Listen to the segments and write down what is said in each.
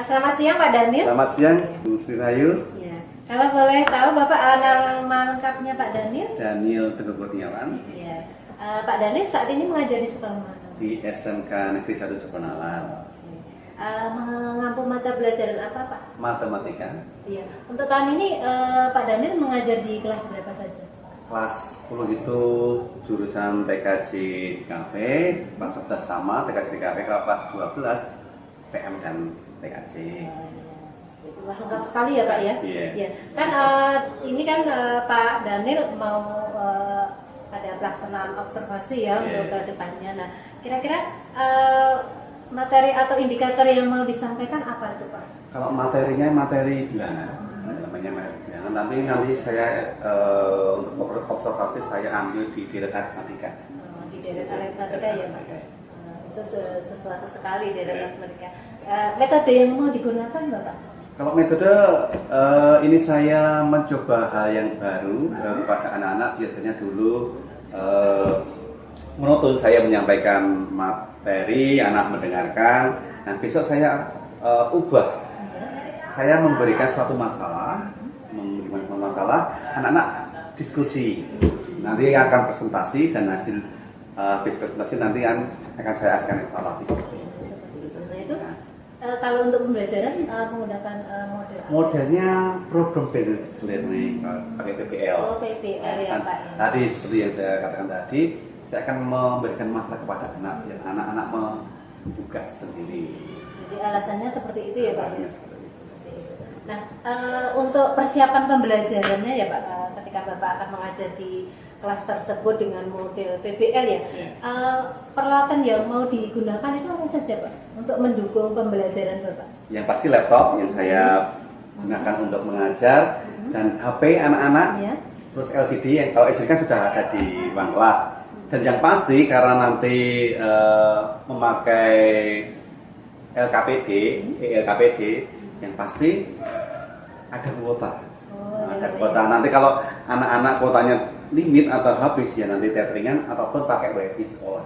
Selamat siang Pak Daniel. Selamat siang Bu Sri Rahayu. Ya. Kalau boleh tahu Bapak nama lengkapnya Pak Daniel? Daniel Teguh Kurniawan Ya. Pak Daniel saat ini mengajar di sekolah mana? di SMK Negeri 1 Jeponalan. Mengampu mata pelajaran apa Pak? Matematika. Iya. Untuk tahun ini Pak Daniel mengajar di kelas berapa saja? Kelas 10 itu jurusan TKJ di KP, kelas 11 sama TKJ di KP, kalau kelas 12 PM dan TKJ. Wah, lengkap sekali ya Pak ya. Yes. Ya. Kan ini kan Pak Daniel mau ada pelaksanaan observasi ya untuk ke depannya. Nah, kira-kira materi atau indikator yang mau disampaikan apa itu Pak? Kalau materinya materi bilangan, namanya materi bilangan. Nanti saya untuk observasi saya ambil di direct aritmatika. Di direct aritmatika ya Pak. Itu sesuatu sekali direct aritmatika. Metode yang mau digunakan Bapak? Kalau metode ini saya mencoba hal yang baru kepada anak-anak. Biasanya dulu monoton saya menyampaikan materi, anak mendengarkan. Nah besok saya ubah. Saya memberikan suatu masalah, anak-anak diskusi. Nanti akan presentasi dan hasil presentasi nanti akan saya akan evaluasi. Nah itu kalau untuk pembelajaran menggunakan modelnya problem based learning pakai PBL. Oh PBL ya Pak. Tadi seperti yang saya katakan tadi, saya akan memberikan masalah kepada anak, biar anak-anak membuka sendiri. Jadi alasannya seperti itu ya Pak. Alasannya seperti itu. Nah untuk persiapan pembelajarannya ya Pak, ketika Bapak akan mengajar di kelas tersebut dengan model PBL ya, peralatan yang mau digunakan itu apa saja Pak untuk mendukung pembelajaran Bapak? Yang pasti laptop yang saya gunakan untuk mengajar dan HP anak-anak, terus LCD yang kalau LCD kan sudah ada di ruang kelas. Dan yang pasti karena nanti memakai LKPD, yang pasti ada kuota. Ada kuota. Nanti kalau anak-anak kuotanya limit atau habis ya nanti tetheringan ataupun pakai wifi sekolah.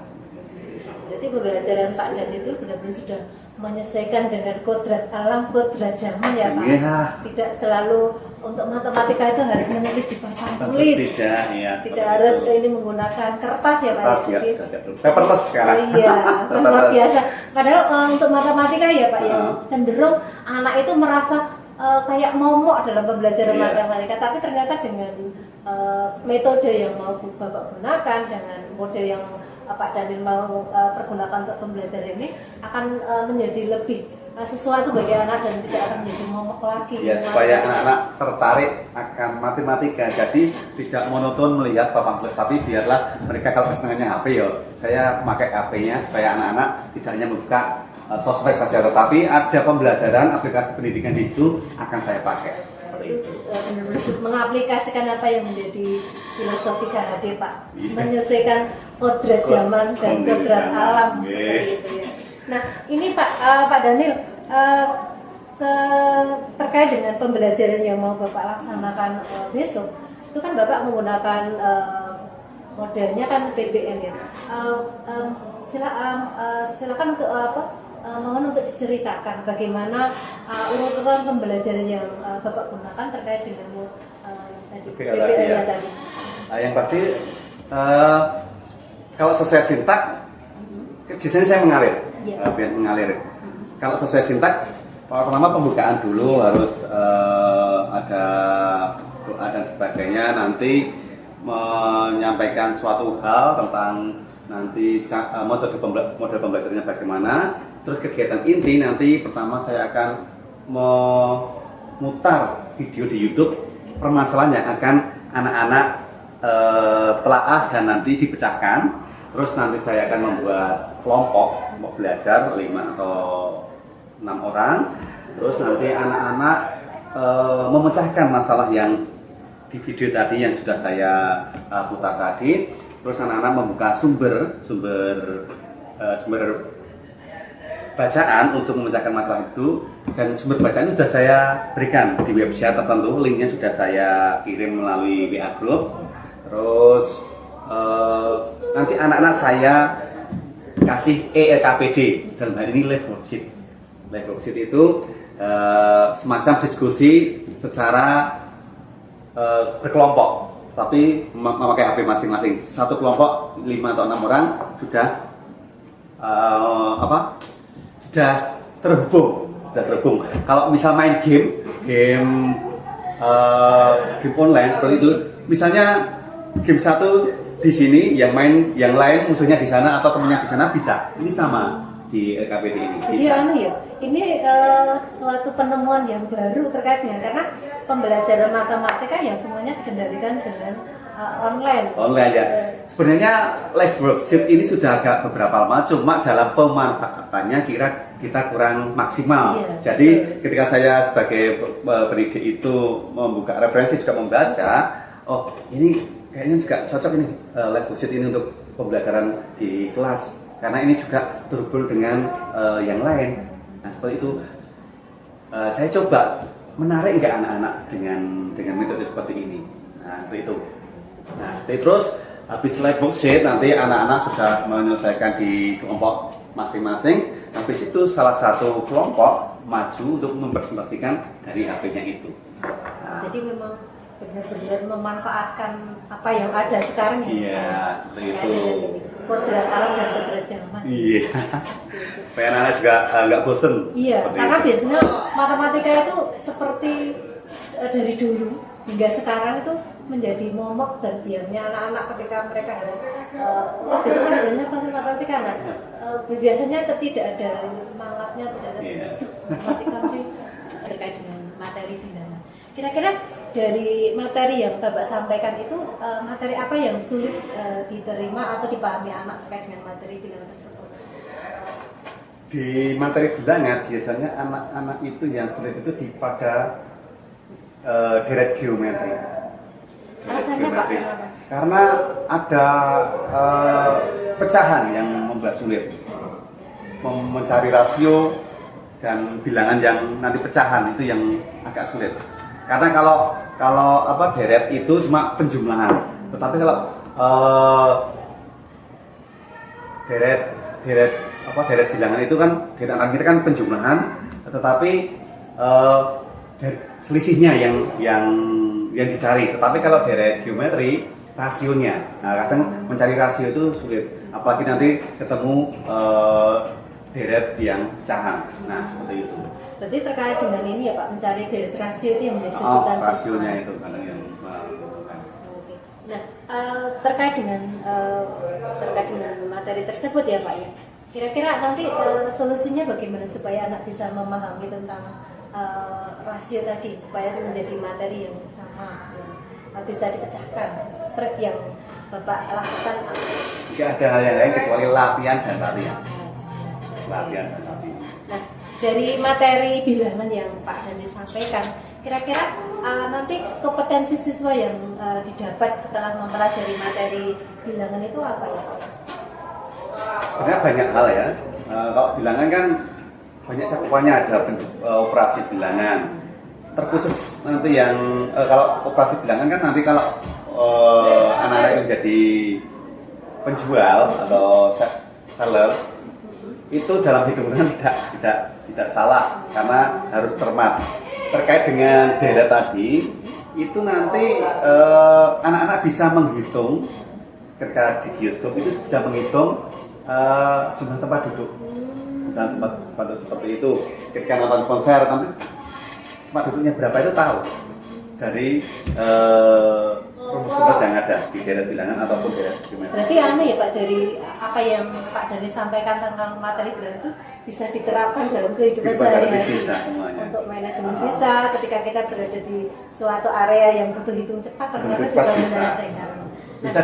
Berarti pembelajaran Pak Dan itu benar-benar sudah menyesuaikan dengan kodrat alam, kodrat zaman ya Pak. Yeah. Tidak selalu untuk matematika itu harus menulis di papan tulis. Tidak, ya. Tidak harus ini menggunakan kertas ya Pak. Kertas ya, sudah paperless sekarang. Oh, iya, luar biasa. Padahal untuk matematika ya Pak yang cenderung anak itu merasa kayak momok dalam pembelajaran matematika, tapi ternyata dengan metode yang mau Bapak gunakan, dengan model yang Pak Daniel mau pergunakan untuk pembelajaran ini akan menjadi lebih sesuatu bagi anak dan tidak akan menjadi momok lagi. Ya, supaya anak-anak tertarik akan matematika, jadi tidak monoton melihat papan tulis, tapi biarlah mereka kalau kesenangannya HP ya, saya pakai HP-nya supaya anak-anak tidak hanya membuka sosmed saja, tetapi ada pembelajaran aplikasi pendidikan di situ akan saya pakai. Benar-benar mengaplikasikan apa yang menjadi filosofi KHD Pak, menyesuaikan kodrat zaman dan kodrat alam seperti itu ya. Nah ini Pak Daniel terkait dengan pembelajaran yang mau Bapak laksanakan besok, itu kan Bapak menggunakan modelnya kan PBL ya. Silakan untuk mohon untuk diceritakan bagaimana urutan pembelajaran yang Bapak gunakan terkait dengan PBL tadi. Yang pasti kalau sesuai sintak, biasanya saya mengalir, biar mengalir. Kalau sesuai sintak, pertama pembukaan dulu harus ada doa dan sebagainya. Nanti menyampaikan suatu hal tentang nanti model pembelajarannya bagaimana. Terus kegiatan inti nanti pertama saya akan memutar video di YouTube permasalahan yang akan anak-anak telaah dan nanti dipecahkan. Terus nanti saya akan membuat kelompok mau belajar 5 atau 6 orang. Terus nanti anak-anak memecahkan masalah yang di video tadi yang sudah saya putar tadi. Terus anak-anak membuka sumber bacaan untuk memecahkan masalah itu, dan sumber bacaan sudah saya berikan di website tertentu, linknya sudah saya kirim melalui WA group. Terus nanti anak-anak saya kasih ELKPD, dalam hal ini live worksheet. Live worksheet itu semacam diskusi secara berkelompok, tapi memakai HP masing-masing. Satu kelompok 5 atau 6 orang sudah sudah terhubung. Kalau misal main game online seperti itu, misalnya game satu di sini, yang main yang lain musuhnya di sana atau temannya di sana, bisa. Ini sama di LKPD ini. Jadi ini suatu penemuan yang baru terkait dengan, karena pembelajaran matematika yang semuanya dikendalikan dengan online ya. Sebenarnya live worksheet ini sudah agak beberapa lama, cuma dalam pemanfaatannya kita kurang maksimal. Iya. Jadi ketika saya sebagai pendidik itu membuka referensi juga membaca, oh ini kayaknya juga cocok ini live worksheet ini untuk pembelajaran di kelas, karena ini juga terhubung dengan yang lain. Nah seperti itu, saya coba menarik nggak anak-anak dengan metode seperti ini. Nah seperti itu. Nah terus habis live worksheet nanti anak-anak sudah menyelesaikan di kelompok masing-masing. Habis itu salah satu kelompok maju untuk mempresentasikan dari HP-nya itu. Nah, jadi memang benar-benar memanfaatkan apa yang ada sekarang ya. Iya, seperti itu. Kodrat alam dan kodrat zaman. Iya. Supaya anak juga nggak bosen. Iya, karena biasanya matematika itu seperti dari dulu hingga sekarang itu menjadi momok dan diamnya anak-anak ketika mereka harus besok pelajarannya apa sih matematika, nah biasanya tidak ada semangatnya, tidak ada matematika sih terkait dengan materi bilangan. Kira-kira dari materi yang Bapak sampaikan itu materi apa yang sulit diterima atau dipahami anak terkait dengan materi bilangan tersebut? Di materi bilangan biasanya anak-anak itu yang sulit itu pada deret geometri. Alasannya Pak? Karena ada pecahan yang membuat sulit, mencari rasio dan bilangan yang nanti pecahan itu yang agak sulit. Karena kalau deret itu cuma penjumlahan, tetapi kalau deret bilangan itu kan deret kita kan penjumlahan, tetapi selisihnya yang dicari. Tetapi kalau deret geometri rasionya, nah kadang mencari rasio itu sulit, apalagi nanti ketemu deret yang pecahan. Nah seperti itu. Berarti terkait dengan ini ya Pak, mencari deret rasio itu yang menjadi kesulitan siswa. Rasionya itu kadang yang Oke. Nah terkait dengan materi tersebut ya Pak ya, kira-kira nanti solusinya bagaimana supaya anak bisa memahami tentang rasio tadi, supaya menjadi materi yang sama, yang bisa dipecahkan. Trik yang Bapak lakukan apa? Tidak ada hal yang lain kecuali latihan dan latihan. Nah, dari materi bilangan yang Pak Dhani sampaikan, kira-kira nanti kompetensi siswa yang didapat setelah mempelajari materi bilangan itu apa ya Pak? Sebenarnya banyak hal ya. Kalau bilangan kan banyak cakupannya, ada operasi bilangan. Terkhusus nanti yang kalau operasi bilangan kan nanti kalau anak-anak yang jadi penjual atau seller itu dalam hitungan tidak salah, karena harus cermat. Terkait dengan deret tadi, itu nanti anak-anak bisa menghitung ketika di bioskop itu bisa menghitung jumlah tempat duduk. Misalnya tempat duduk seperti itu, ketika nonton konser nanti tempat duduknya berapa itu tahu dari rumus-rumus yang ada di deret bilangan ataupun deret geometri. Berarti aneh ya Pak, dari apa yang Pak Dhani sampaikan tentang materi bilangan itu bisa diterapkan dalam kehidupan sehari-hari. Bisa semuanya. Untuk manajemen bisa, ketika kita berada di suatu area yang butuh hitung cepat, ternyata juga menyelesaikan. Bisa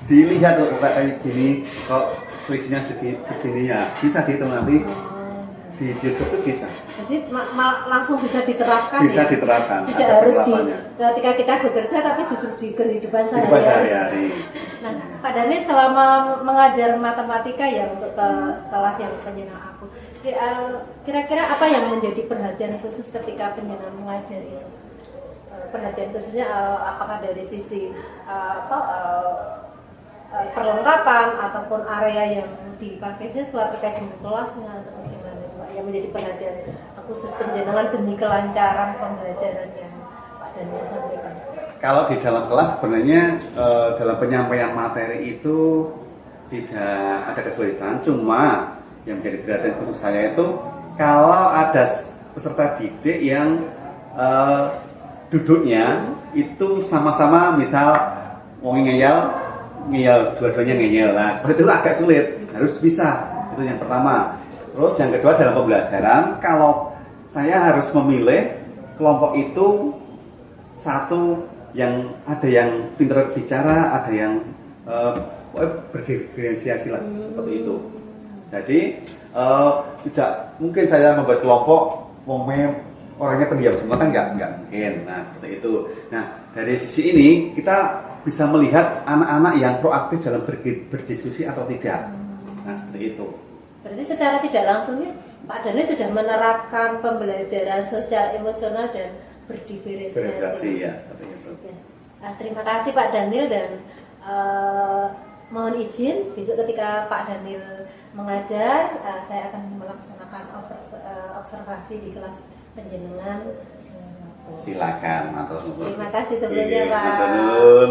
dilihat loh kayak gini, kok selisihnya begini ya, bisa dihitung nanti. Di bioskop itu bisa. Jadi langsung bisa diterapkan. Bisa ya? diterapkan. Tidak harus ketika kita bekerja, tapi justru di kehidupan sehari-hari. Nah, Pak Dhani selama mengajar matematika ya untuk kelas yang penjenengan aku, kira-kira apa yang menjadi perhatian khusus ketika penjenengan mengajar itu? Perhatian khususnya apakah dari sisi perlengkapan ataupun area yang dipakai siswa terkait dengan kelasnya atau bagaimana Pak? yang menjadi perhatian khusus penjenengan demi kelancaran pembelajaran yang Pak Daniel sampaikan? Kalau di dalam kelas sebenarnya dalam penyampaian materi itu tidak ada kesulitan, cuma yang menjadi perhatian khusus saya itu kalau ada peserta didik yang duduknya itu sama-sama, misal wong ngeyel dua-duanya ngeyel, nah seperti itu agak sulit, harus bisa, itu yang pertama. Terus yang kedua dalam pembelajaran, kalau saya harus memilih kelompok itu satu yang ada yang pintar bicara, ada yang berdiferensiasi lah, seperti itu. Jadi tidak mungkin saya membuat kelompok orangnya pendiam semua, kan nggak mungkin. Nah seperti itu. Nah dari sisi ini kita bisa melihat anak-anak yang proaktif dalam berdiskusi atau tidak. Nah seperti itu. Berarti secara tidak langsung Pak Daniel sudah menerapkan pembelajaran sosial emosional dan berdiferensiasi. Ya, seperti itu. Terima kasih Pak Daniel, dan mohon izin besok ketika Pak Daniel mengajar, saya akan melaksanakan observasi di kelas penjenengan. Silakan, matur nuwun. Terima kasih sebelumnya Pak. Matur nuwun.